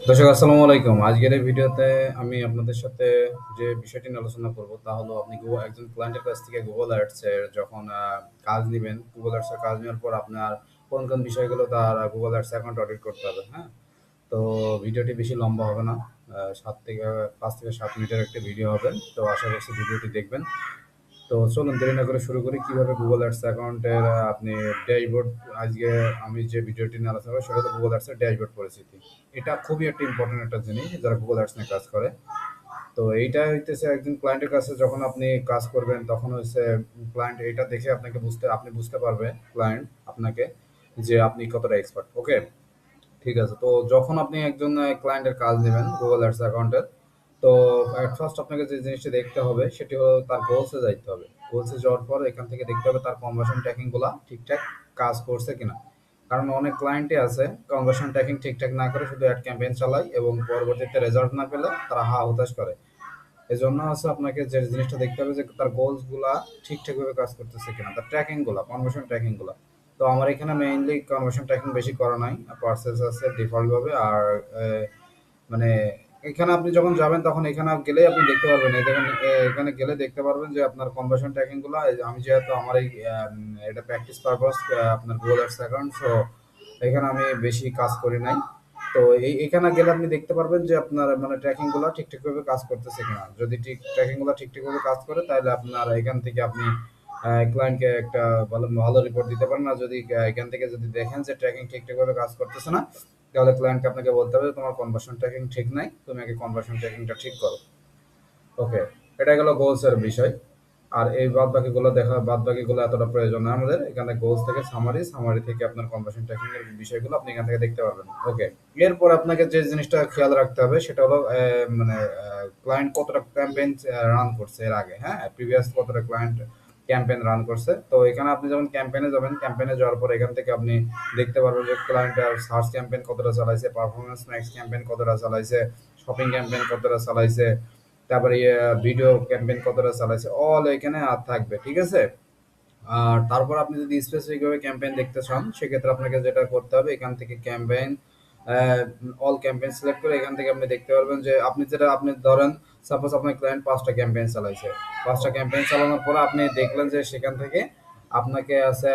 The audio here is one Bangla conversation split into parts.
দর্শক আসসালামু আলাইকুম। আজকের এই ভিডিওতে আমি আপনাদের সাথে যে বিষয়টি নিয়ে আলোচনা করব তা হলো আপনি একজন ক্লায়েন্টের কাছ থেকে Google Ads এর যখন কাজ নিবেন, Google Ads এর কাজ নেওয়ার পর আপনার কোন বিষয়গুলো তার Google Ads অ্যাকাউন্ট অডিট করতে হবে, হ্যাঁ? তো ভিডিওটি বেশি লম্বা হবে না। ৭ থেকে ৫ থেকে ৭ মিনিটের একটা ভিডিও হবে। তো আশা করছি ভিডিওটি দেখবেন। তো চলুন দেরি না করে শুরু করি কিভাবে গুগল অ্যাডস অ্যাকাউন্টের আপনি ড্যাশবোর্ড। আজকে আমি যে ভিডিওটি নিয়ে আলোচনা করবো সেটা হলো গুগল অ্যাডসের ড্যাশবোর্ড পরিচিতি। এটা খুবই একটা ইম্পর্টেন্ট একটা জিনিস যারা গুগল অ্যাডস নিয়ে কাজ করে। তো এইটা হইতেছে একজন ক্লায়েন্টের কাছে যখন আপনি কাজ করবেন তখন হচ্ছে ক্লায়েন্ট এটা দেখে আপনি বুঝতে পারবে ক্লায়েন্ট আপনাকে যে আপনি কতটা এক্সপার্ট। ওকে, ঠিক আছে। তো যখন আপনি একজন ক্লায়েন্টের কাজ নেবেন গুগল অ্যাডস অ্যাকাউন্টের, তো এট ফার্স্ট আপনাকে যে জিনিসটা দেখতে হবে সেটি হলো তার গোলসে যাইতে হবে। গোলসে যাওয়ার পর এখান থেকে দেখতে হবে তার কনভার্সন ট্র্যাকিং গুলা ঠিকঠাক কাজ করছে কিনা। কারণ অনেক ক্লায়েন্টই আছে কনভার্সন ট্র্যাকিং ঠিকঠাক না করে শুধু অ্যাড ক্যাম্পেইন চালায় এবং পরবর্তীতে রেজাল্ট না পেলে তারা হা হুতাশ করে। এজন্য হচ্ছে আপনাকে যে জিনিসটা দেখতে হবে যে তার গোলস গুলা ঠিকঠাকভাবে কাজ করতেছে কিনা, তার ট্র্যাকিং গুলা, কনভার্সন ট্র্যাকিং গুলা। তো আমার এখানে মেইনলি কনভার্সন ট্র্যাকিং বেশি করা নাই, পার্সেস আছে ডিফল্ট ভাবে। আর মানে এখানে আপনি যখন যাবেন তখন এখানে গেলেই আপনি দেখতে পারবেন, এই দেখেন এখানে গেলে দেখতে পারবেন যে আপনার কনভার্সন ট্র্যাকিং গুলো। আমি যেহেতু আমার এই এটা প্র্যাকটিস পারপাস আপনার গুগল অ্যাডস অ্যাকাউন্ট, সো এখানে আমি বেশি কাজ করি নাই। তো এখানে গেলে আপনি দেখতে পারবেন যে আপনার মানে ট্র্যাকিং গুলো ঠিকঠাকভাবে কাজ করতেছে কিনা। যদি ট্র্যাকিং গুলো ঠিকঠাকভাবে কাজ করে তাহলে আপনার এখান থেকে আপনি ক্লায়েন্টকে একটা ভালো ভালো রিপোর্ট দিতে পারেন। আর যদি এখান থেকে যদি দেখেন যে ট্র্যাকিং ঠিকঠাকভাবে কাজ করতেছে না, তাহলে ক্লায়েন্টকে আপনাকে বলতে হবে তোমার কনভার্সন ট্র্যাকিং ঠিক নাই, তুমি আগে কনভার্সন ট্র্যাকিংটা ঠিক করো। ওকে, এটা গেল গোলস এর বিষয়। আর এই বাদ বাকিগুলো এতটা প্রয়োজন না আমাদের। এখানে গোলস থেকে সামারি থেকে আপনার কনভার্সন ট্র্যাকিং এর বিষয়গুলো আপনি এখান থেকে দেখতে পারবেন। ওকে, এরপর আপনাকে যে জিনিসটা খেয়াল রাখতে হবে সেটা হলো মানে ক্লায়েন্ট কতটা ক্যাম্পেইন রান করছে এর আগে, হ্যাঁ, প্রিভিয়াস কতটা ক্লায়েন্ট ক্যাম্পেইন রান করছে। তো এখানে আপনি যখন ক্যাম্পেইনে যাবেন, ক্যাম্পেইনে যাওয়ার পর এখান থেকে আপনি দেখতে পারবেন যে ক্লায়েন্ট সার্চ ক্যাম্পেইন কতটা চালাইছে, পারফরমেন্স ম্যাক্স ক্যাম্পেইন কতটা চালাইছে, শপিং ক্যাম্পেইন কতটা চালাইছে, তারপরে ভিডিও ক্যাম্পেইন কতটা চালাইছে, অল এখানে আর থাকবে, ঠিক আছে। আর তারপর আপনি যদি স্পেসিফিক ভাবে ক্যাম্পেইন দেখতে চান সেক্ষেত্রে আপনাকে যেটা করতে হবে এখান থেকে ক্যাম্পেইন অল ক্যাম্পেইন সিলেক্ট করে এখান থেকে আপনি দেখতে পারবেন যে আপনি ধরেন সাপোজ আপনার ক্লায়েন্ট 5টা ক্যাম্পেইন চালাইছে। 5টা ক্যাম্পেইন চালানোর পরে আপনি দেখলেন যে সেখান থেকে আপনাকে আছে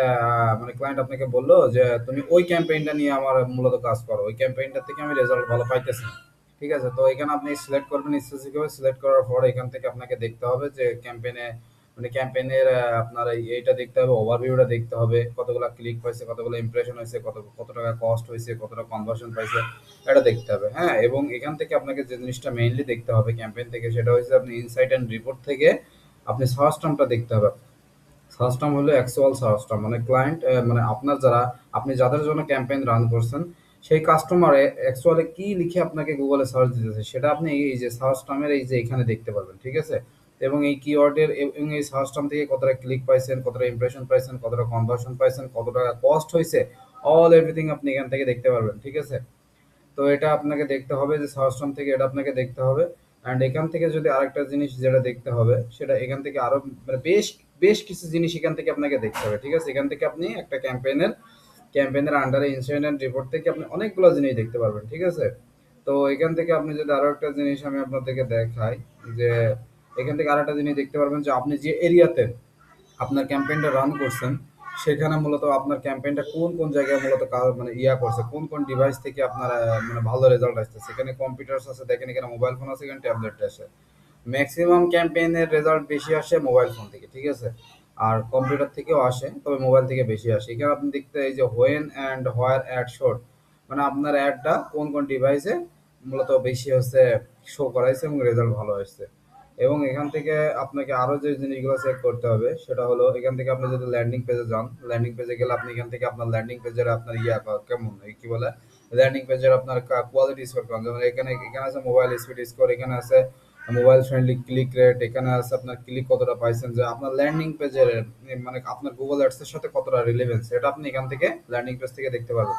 মানে ক্লায়েন্ট আপনাকে বললো যে তুমি ওই ক্যাম্পেইনটা নিয়ে আমার মূলত কাজ করো, ওই ক্যাম্পেইনটা থেকে আমি রেজাল্ট ভালো পাইতেছি না। ঠিক আছে, তো এখানে আপনি সিলেক্ট করবেন। স্পেসিফিকভাবে সিলেক্ট করার পর এখান থেকে আপনাকে দেখতে হবে যে ক্যাম্পেইনে মানে ক্যাম্পেইনের আপনার এইটা দেখতে হবে, ওভারভিউটা দেখতে হবে, কতগুলা ক্লিক পাইছে, কতগুলো ইমপ্রেশন হয়েছে, কত টাকা কস্ট হয়েছে, কতটা কনভার্সন পাইছে, এটা দেখতে হবে, হ্যাঁ। এবং এখান থেকে আপনাকে যে জিনিসটা মেইনলি দেখতে হবে ক্যাম্পেইন থেকে সেটা হচ্ছে আপনি ইনসাইট অ্যান্ড রিপোর্ট থেকে আপনি সার্চ টার্মটা দেখতে হবে। সার্চ টার্ম হলো অ্যাকচুয়াল সার্চ টার্ম, মানে ক্লায়েন্ট মানে আপনার যারা আপনি যাদের জন্য ক্যাম্পেইন রান করছেন সেই কাস্টমারে অ্যাকচুয়ালি কি লিখে আপনাকে গুগলে সার্চ দিতেছে সেটা আপনি এই যে সার্চ টার্মের এই যে এখানে দেখতে পারবেন, ঠিক আছে। এবং এই কিওয়ার্ডের এবং এই সার্চ টার্ম থেকে কতটা ক্লিক পাইছেন, কতটা ইমপ্রেশন পাইছেন, কতটা কনভার্সন পাইছেন, কত টাকা কস্ট হয়েছে, অল এভরিথিং আপনি এখান থেকে দেখতে পারবেন, ঠিক আছে। তো এটা আপনাকে দেখতে হবে যে সার্চ টার্ম থেকে এটা আপনাকে দেখতে হবে। অ্যান্ড এখান থেকে যদি আরেকটা জিনিস যেটা দেখতে হবে সেটা এখান থেকে আরো মানে বেশ বেশ কিছু জিনিস এখান থেকে আপনাকে দেখতে হবে, ঠিক আছে। এখান থেকে আপনি একটা ক্যাম্পেইনের আন্ডারে ইনসিডেন্ট রিপোর্ট থেকে আপনি অনেকগুলো জিনিস দেখতে পারবেন, ঠিক আছে। তো এখান থেকে আপনি যদি আরো একটা জিনিস আমি আপনাদেরকে দেখাই যে এখান থেকে আরেকটা জিনিস দেখতে পারবেন যে আপনি যে এরিয়াতে আপনার ক্যাম্পেইনটা রান করছেন সেখানে মূলত আপনার ক্যাম্পেইনটা কোন জায়গায় মূলত মানে করছে, কোন ডিভাইস থেকে আপনার মানে ভালো রেজাল্ট আসছে। সেখানে কম্পিউটার আছে, দেখেন এখানে মোবাইল ফোন আছে, এখানে ট্যাবলেট আছে। ম্যাক্সিমাম ক্যাম্পেইনের রেজাল্ট বেশি আসে মোবাইল ফোন থেকে, ঠিক আছে। আর কম্পিউটার থেকেও আসে, তবে মোবাইল থেকে বেশি আসে। এখানে আপনি দেখতে এই যে when and where ad showed, মানে আপনার অ্যাডটা কোন ডিভাইসে মূলত বেশি হচ্ছে শো করাইছে এবং রেজাল্ট ভালো আসছে। এবং এখান থেকে আপনাকে আরো যে জিনিসগুলো চেক করতে হবে সেটা হলো এখান থেকে আপনি যদি ল্যান্ডিং পেজে যান, ল্যান্ডিং পেজে গেলে আপনি এখান থেকে আপনার ল্যান্ডিং পেজের আপনার কেমন কি বলে ল্যান্ডিং পেজের আপনার কোয়ালিটি স্কোর কেমন। যেমন এখানে এখানে আছে মোবাইল স্পিড স্কোর, এখানে আছে মোবাইল ফ্রেন্ডলি ক্লিক রেট, এখানে আছে আপনার ক্লিক কতটা পাইছেন, যে আপনার ল্যান্ডিং পেজের মানে আপনার গুগল অ্যাডস এর সাথে কতটা রিলেভেন্স এটা আপনি এখান থেকে ল্যান্ডিং পেজ থেকে দেখতে পারবেন।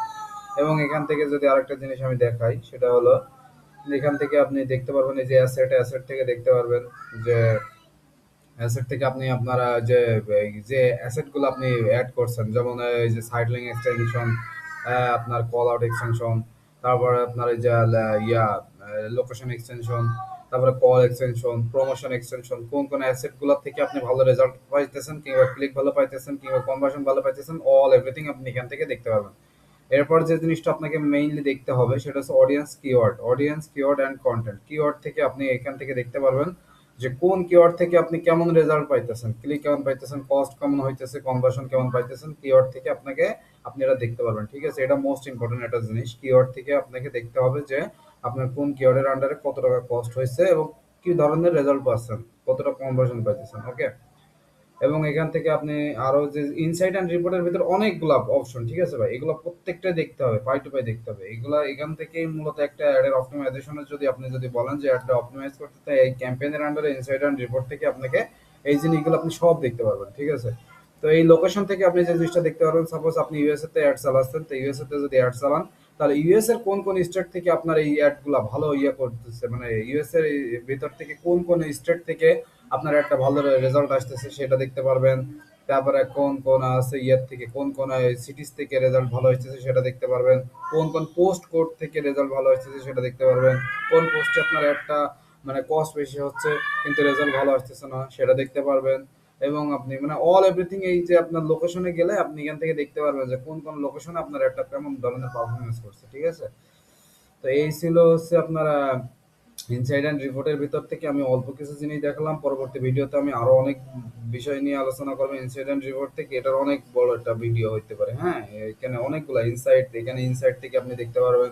এবং এখান থেকে যদি আরেকটা জিনিস আমি দেখাই সেটা হলো এখান থেকে আপনি দেখতে পারবেন এই যে অ্যাসেট থেকে দেখতে পারবেন যে অ্যাসেট থেকে আপনি আপনারা যে যে অ্যাসেট গুলো আপনি অ্যাড করছেন, যেমন এই যে সাইড লিঙ্ক এক্সটেনশন, আপনার কল আউট এক্সটেনশন, তারপরে আপনার এই যে লোকেশন এক্সটেনশন, তারপরে কল এক্সটেনশন, প্রমোশন এক্সটেনশন, কোন কোন অ্যাসেট গুলো থেকে আপনি ভালো রেজাল্ট পাইতেছেন কিংবা ক্লিক ভালো পাইতেছেন কিংবা কনভার্সন ভালো পাইতেছেন, অল এভরিথিং আপনি এখান থেকে দেখতে পাবেন। এরপর যে জিনিসটা আপনাকে মেইনলি দেখতে হবে সেটা হচ্ছে audience keyword and content. Keyword থেকে আপনি এখান থেকে দেখতে পারবেন যে কোন কিওয়ার্ড থেকে আপনি কেমন রেজাল্ট পাইতেছেন, ক্লিক কেমন পাইতেছেন, কস্ট কেমন হইতেছে, কনভার্সন কেমন পাইতেছেন। কিওয়ার্ড থেকে আপনি এটা দেখতে পারবেন, ঠিক আছে? এটা মোস্ট ইম্পর্টেন্ট একটা জিনিস। কিওয়ার্ড থেকে আপনাকে দেখতে হবে যে আপনার কোন কিওয়ার্ডের আন্ডারে কত টাকা কস্ট হয়েছে এবং কি ধরনের রেজাল্ট পাচ্ছেন, কতটা কনভার্সন পাইতেছেন। ওকে, এবং এখান থেকে আপনি আরো যে ইনসাইট এন্ড রিপোর্টের ভিতরে অনেকগুলা অপশন, ঠিক আছে ভাই? এগুলো প্রত্যেকটা দেখতে হবে, পাই টু পাই দেখতে হবে। এগুলা এখান থেকেই মূলত একটা অ্যাডের অপটিমাইজেশনের আপনি যদি বলেন যে অ্যাডটা অপটিমাইজ করতে, তাই এই ক্যাম্পেইনের আন্ডারে ইনসাইট এন্ড রিপোর্ট থেকে আপনাকে এই জিনিসগুলো আপনি সব দেখতে পারবেন, ঠিক আছে? তো এই লোকেশন থেকে আপনি যে জিনিসটা দেখতে পারবেন, সাপোজ আপনি ইউএসএ তে অ্যাড চালাচ্ছেন, তো ইউএসএ তে যদি অ্যাড চালান, তাহলে ইউএস এর কোন কোন স্টেট থেকে আপনার এই অ্যাড গুলা ভালো করতেছে, মানে ইউএস এর ভিতর থেকে কোন কোন স্টেট থেকে আপনার একটা ভালো রেজাল্ট আসতেছে সেটা দেখতে পারবেন। তারপরে কোন কোন আছে থেকে কোন কোন সিটিজ থেকে রেজাল্ট ভালো হচ্ছে সেটা দেখতে পারবেন। কোন কোন পোস্ট কোড থেকে রেজাল্ট ভালো হচ্ছে সেটা দেখতে পারবেন। কোন পোস্টে আপনার একটা মানে কস্ট বেশি হচ্ছে কিন্তু রেজাল্ট ভালো আসতেছে না সেটা দেখতে পারবেন। এবং আপনি মানে অল এভরিথিং এই যে আপনার লোকেশনে গেলে আপনি এখান থেকে দেখতে পারবেন যে কোন কোন লোকেশনে আপনার একটা কেমন ধরনের পারফরমেন্স করছে, ঠিক আছে? তো এই ছিল হচ্ছে আপনার ইনসাইড অ্যান্ড রিপোর্টের ভিতর থেকে আমি অল্প কিছু জিনিস দেখালাম। পরবর্তী ভিডিওতে আমি আরো অনেক বিষয় নিয়ে আলোচনা করবো ইনসাইড অ্যান্ড রিপোর্ট থেকে। এটার অনেক বড় একটা ভিডিও হইতে পারে। হ্যাঁ, এখানে অনেকগুলা ইনসাইট, এখানে ইনসাইট থেকে আপনি দেখতে পারবেন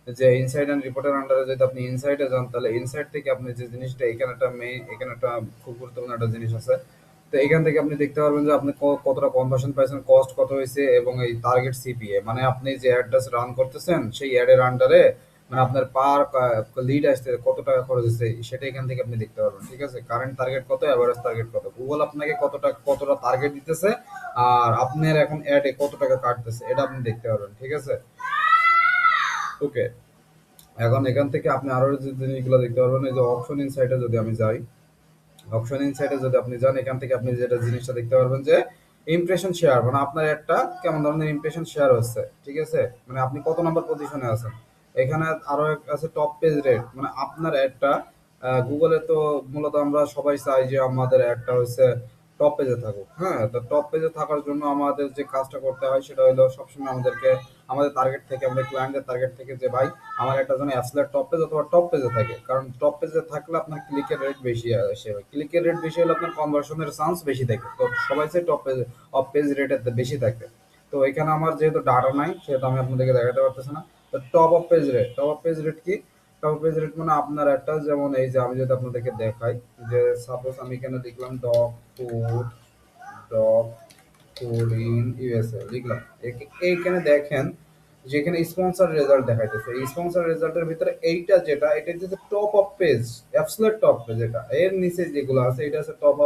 যে ইনসাইড অ্যান্ড রিপোর্টের আন্ডারে যদি আপনি ইনসাইটে যান, তাহলে ইনসাইট থেকে আপনি যে জিনিসটা এখানে একটা খুব গুরুত্বপূর্ণ একটা জিনিস আছে। তো এখান থেকে আপনি দেখতে পারবেন যে আপনি কতটা কনভার্সন পাইছেন, কস্ট কত হয়েছে এবং এই টার্গেট সিপিএ, মানে আপনি যে অ্যাড্রেস রান করতেছেন সেই অ্যাডের আন্ডারে মানে আপনার পার লিড আসতে কত টাকা খরচ হচ্ছে সেটা এখান থেকে আপনি দেখতে পারবেন, ঠিক আছে? কারেন্ট টার্গেট কত, এভারেজ টার্গেট কত, গুগল আপনাকে কতটা টার্গেট দিতেছে আর আপনার এখন অ্যাডে কত টাকা কাটতেছে এটা আপনি দেখতে পারবেন, ঠিক আছে? ওকে, এখন এখান থেকে আপনি আরো যে জিনিসগুলো দেখতে পারবেন, এই যে অপশন ইনসাইটে যদি আমি যাই, অপশন ইনসাইটে যদি আপনি যান, এখান থেকে আপনি যেটা জিনিসটা দেখতে পারবেন যে ইমপ্রেশন শেয়ার, মানে আপনার একটা কেমন ধরনের ইমপ্রেশন শেয়ার হচ্ছে, ঠিক আছে? মানে আপনি কত নাম্বার পজিশনে আছেন। এখানে আরো আছে টপ পেজ রেট, মানে আপনার একটা গুগলে তো মূলত আমরা সবাই চাই যে আমাদের একটা হচ্ছে টপ পেজে থাকুক। হ্যাঁ, তো টপ পেজে থাকার জন্য আমাদের যে কাজটা করতে হয় সেটা হলো সবসময় আমাদের টার্গেট থেকে, আমাদের ক্লায়েন্টের টার্গেট থেকে যে ভাই আমার একটা যেন অ্যাফিলিয়েট টপ পেজ অথবা টপ পেজে থাকে, কারণ টপ পেজে থাকলে আপনার ক্লিকের রেট বেশি আসে, ক্লিকের রেট বেশি হলে আপনার কনভার্সনের চান্স বেশি থাকে। তো সবাই চাই টপ পেজ রেটের বেশি থাকে। তো এখানে আমার যেহেতু ডাটা নাই সেহেতু আমি আপনাদেরকে দেখাতে পারতেছি না। তো টপ অফ পেজ রেট কি? টপ পেজ রেট মানে আপনার একটা, যেমন এই যে আমি যদি আপনাদেরকে দেখাই যে সাপোজ আমি এখানে লিখলাম ডগ ফুড ইন ইউএসএ লিখলাম। এইখানে দেখেন যে এখানে স্পন্সর রেজাল্ট দেখাইতেছে। এই স্পন্সর রেজাল্টের ভিতরে এটা হচ্ছে top of page, absolute top page. এটা এর নিচে যেগুলো আছে এটা হচ্ছে টপ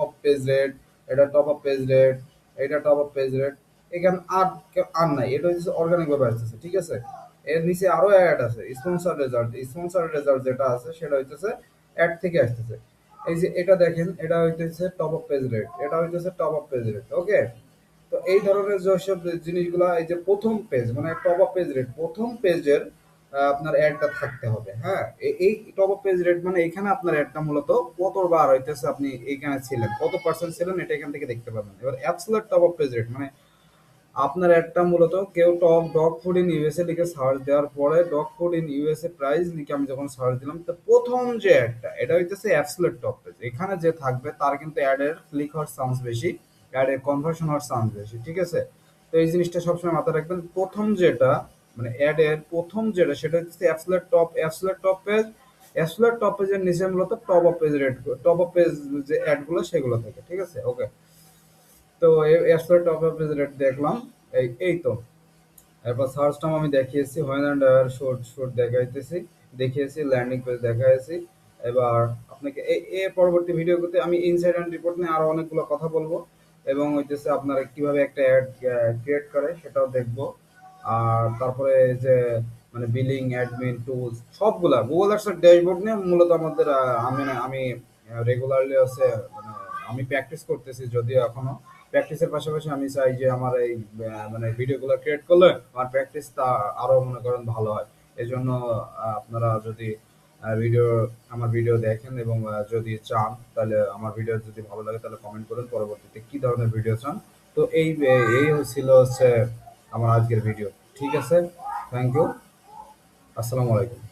অফ পেজ রেট, এটা টপ অফ পেজ রেট, এটা টপ অফ পেজ রেট। এখানে আর নাই, এটা হচ্ছে অর্গানিক ভাবে আসতেছে, ঠিক আছে? এর নিচে আরো অ্যাড আছে, স্পন্সর রেজাল্ট যেটা আছে সেটা হইতেছে অ্যাড থেকে আসতেছে। এই যে এটা দেখেন, এটা হইতেছে টপ অফ পেজ রেট, এটা হইতেছে টপ অফ পেজ রেট। ওকে, তো এই ধরনের যেসব জিনিসগুলা, এই যে প্রথম পেজ মানে টপ অফ পেজ রেট, প্রথম পেজের আপনার অ্যাডটা থাকতে হবে। হ্যাঁ, এই টপ অফ পেজ রেট মানে এখানে আপনার অ্যাডটা মূলত কতবার হইতেছে, আপনি এইখানে ছিলেন কত পার্সেন্ট ছিলেন এটা এখান থেকে দেখতে পাবেন। এবার absolute top of page rate মানে আপনার একটা মূলত কেউ top dog food in USA লিখে সার্চ দেওয়ার পরে dog food in USA price লিখে আমি যখন সার্চ দিলাম, তো প্রথম যে অ্যাডটা এটা হইতেছে অ্যাবসলিউট টপ পেজ। এখানে যে থাকবে তার কিন্তু অ্যাডের ক্লিক হওয়ার চান্স বেশি, অ্যাডের কনভার্সন হওয়ার চান্স বেশি, ঠিক আছে? তো এই জিনিসটা সবসময় মাথায় রাখবেন। প্রথম যেটা মানে অ্যাডের প্রথম যেটা সেটা হচ্ছে absolute top page. Absolute top পেজের নিচে মূলত top of page rate, top of page যে অ্যাডগুলো সেগুলো থাকে, ঠিক আছে? ওকে, তো absolute top of page rate দেখলাম। এই তো এরপর সার্চ টার্ম আমি দেখিয়েছি, হোয়েন অ্যান্ড আর শোট দেখিয়েছি ল্যান্ডিং পেজ দেখাইছি। এবার আপনাকে পরবর্তী ভিডিওতে আমি ইনসাইড অ্যান্ড রিপোর্ট নিয়ে আরো অনেকগুলো কথা বলবো এবং হইতেছে আপনারা কিভাবে একটা অ্যাড ক্রিয়েট করে সেটাও দেখবো। আর তারপরে যে মানে বিলিং, অ্যাডমিন টুলস সবগুলা গুগল অ্যাডসের ড্যাশবোর্ড নিয়ে মূলত আমাদের আমি রেগুলারলি আছে মানে আমি প্র্যাকটিস করতেছি যদিও এখনো। প্র্যাকটিসের পাশাপাশি আমি চাই যে আমার এই মানে ভিডিওগুলো ক্রিয়েট করলে আমার প্র্যাকটিসটা আরো মনে করেন ভালো হয়। এজন্য আপনারা যদি ভিডিও আমার ভিডিও দেখেন এবং যদি চান তাহলে আমার ভিডিও যদি ভালো লাগে তাহলে কমেন্ট করুন পরবর্তীতে কি ধরনের ভিডিও চান। তো এই ছিল হচ্ছে আমার আজকের ভিডিও। ঠিক আছে, থ্যাংক ইউ, আসসালামু আলাইকুম।